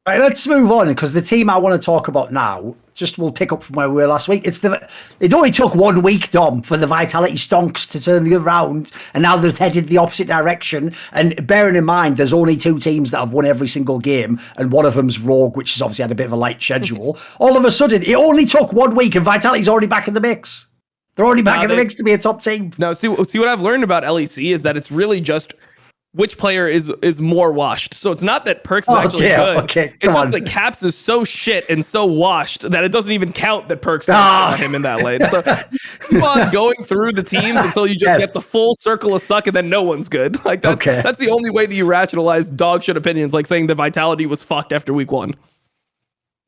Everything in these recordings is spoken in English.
Right, let's move on because the team I want to talk about now, just we'll pick up from where we were last week. It only took 1 week, Dom, for the Vitality Stonks to turn the other round, and now they're headed the opposite direction. And bearing in mind, there's only two teams that have won every single game, and one of them's Rogue, which has obviously had a bit of a light schedule. All of a sudden, it only took 1 week, and Vitality's already back in the mix. They're already back in the mix to be a top team. Now, see what I've learned about LEC is that it's really just which player is more washed. So it's not that Perks is actually good. Okay, it's just that Caps is so shit and so washed that it doesn't even count that Perks is him in that lane. So keep on going through the teams until you just get the full circle of suck and then no one's good. Like that's the only way that you rationalize dog shit opinions, like saying the Vitality was fucked after week 1.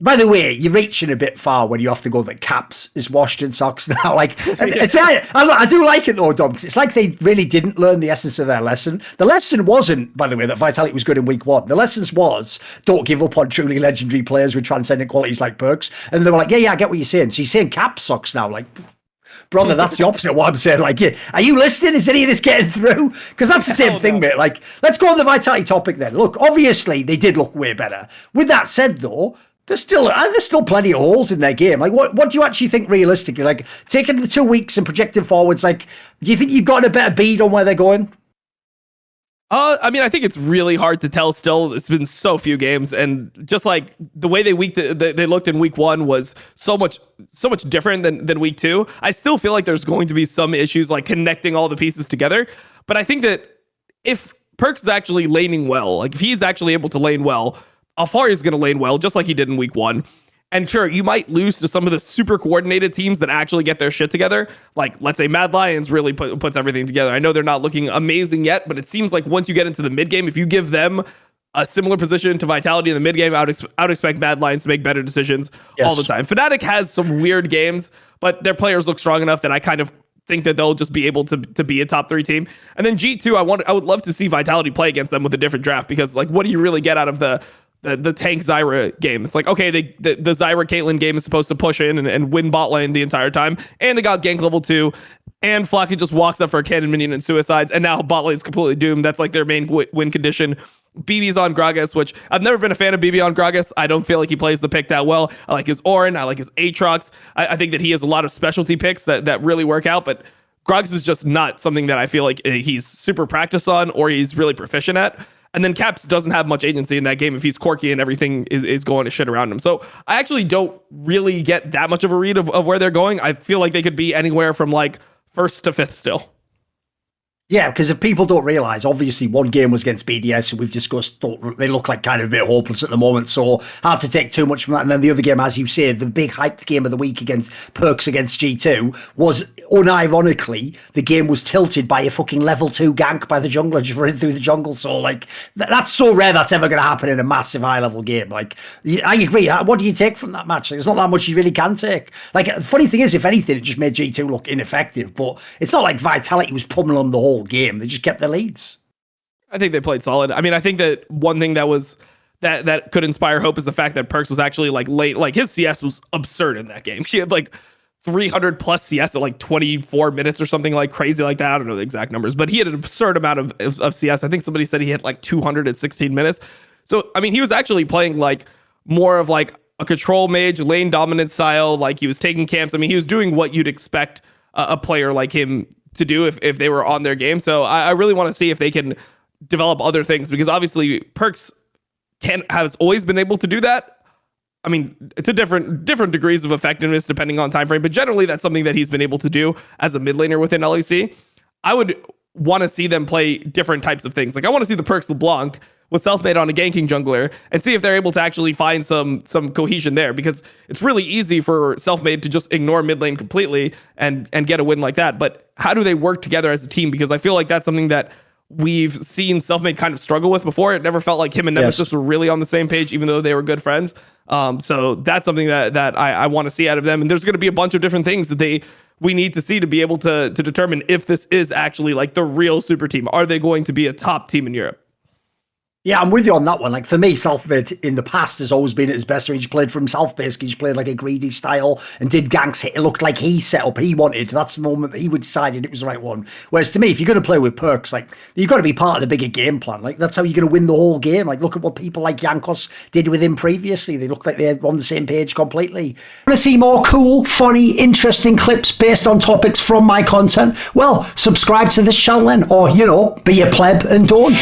By the way, you're reaching a bit far when you have to go that Caps is washed in socks now. Like, I do like it though, Dom, because it's like they really didn't learn the essence of their lesson. The lesson wasn't, by the way, that Vitality was good in week 1. The lesson was don't give up on truly legendary players with transcendent qualities like Perks. And they were like, yeah, I get what you're saying. So you're saying Caps sucks now, like. Brother, that's the opposite of what I'm saying. Like, are you listening? Is any of this getting through? Because that's the same thing, mate. Like, let's go on the Vitality topic then. Look, obviously, they did look way better. With that said, though, there's still plenty of holes in their game. Like, what do you actually think realistically? Like, taking the 2 weeks and projecting forwards, like, do you think you've gotten a better bead on where they're going? I mean, I think it's really hard to tell still. It's been so few games, and just like the way they looked in week 1 was so much different than week 2. I still feel like there's going to be some issues like connecting all the pieces together. But I think that if Perks is actually laning well, like if he's actually able to lane well, Alfari is going to lane well, just like he did in week 1. And sure, you might lose to some of the super coordinated teams that actually get their shit together. Like, let's say Mad Lions really puts everything together. I know they're not looking amazing yet, but it seems like once you get into the mid game, if you give them a similar position to Vitality in the mid game, I would expect Mad Lions to make better decisions all the time. Fnatic has some weird games, but their players look strong enough that I kind of think that they'll just be able to be a top 3 team. And then G2, I would love to see Vitality play against them with a different draft, because like, what do you really get out of the tank Zyra game? It's like, okay, the Zyra Caitlyn game is supposed to push in and win bot lane the entire time, and they got gank level 2, and Flocky just walks up for a cannon minion and suicides, and now bot lane is completely doomed. That's like their main win condition. BB's on Gragas, which I've never been a fan of BB on Gragas. I don't feel like he plays the pick that well. I like his Orin, I like his Aatrox. I think that he has a lot of specialty picks that really work out, but Gragas is just not something that I feel like he's super practiced on or he's really proficient at. And then Caps doesn't have much agency in that game if he's quirky and everything is going to shit around him. So I actually don't really get that much of a read of where they're going. I feel like they could be anywhere from like 1st to 5th still. Yeah, because if people don't realise, obviously one game was against BDS, who we've discussed, they look like kind of a bit hopeless at the moment, so hard to take too much from that. And then the other game, as you say, the big hyped game of the week against Perks against G2 was, unironically, the game was tilted by a fucking level 2 gank by the jungler just running through the jungle. So, like, that's so rare that's ever going to happen in a massive high-level game. Like, I agree. What do you take from that match? Like, there's not that much you really can take. Like, the funny thing is, if anything, it just made G2 look ineffective, but it's not like Vitality was pummeling the whole game. They just kept their leads. I think they played solid. I mean, I think that one thing that was that could inspire hope is the fact that Perks was actually like late. Like his CS was absurd in that game. He had like 300 plus CS at like 24 minutes or something like crazy like that. I don't know the exact numbers, but he had an absurd amount of CS. I think somebody said he hit like 200 at 16 minutes. So, I mean, he was actually playing like more of like a control mage, lane dominant style. Like he was taking camps. I mean, he was doing what you'd expect a player like him to do if they were on their game. So I really want to see if they can develop other things, because obviously Perks has always been able to do that. I mean, to different degrees of effectiveness depending on time frame, but generally that's something that he's been able to do as a mid laner within LEC. I would want to see them play different types of things. Like I want to see the Perks LeBlanc with Selfmade on a ganking jungler and see if they're able to actually find some cohesion there, because it's really easy for Selfmade to just ignore mid lane completely and get a win like that. But how do they work together as a team? Because I feel like that's something that we've seen Selfmade kind of struggle with before. It never felt like him and Nemesis were really on the same page, even though they were good friends. So that's something that I want to see out of them. And there's going to be a bunch of different things that we need to see to be able to determine if this is actually like the real super team. Are they going to be a top team in Europe? Yeah, I'm with you on that one. Like for me, Southmid in the past has always been at his best when he's played for himself. Basically, he's played like a greedy style and did ganks. It looked like he set up, he wanted. That's the moment that he would decided it was the right one. Whereas to me, if you're going to play with perks, like you've got to be part of the bigger game plan. Like that's how you're going to win the whole game. Like look at what people like Jankos did with him previously. They looked like they're on the same page completely. Want to see more cool, funny, interesting clips based on topics from my content? Well, subscribe to this channel then, or be a pleb and don't.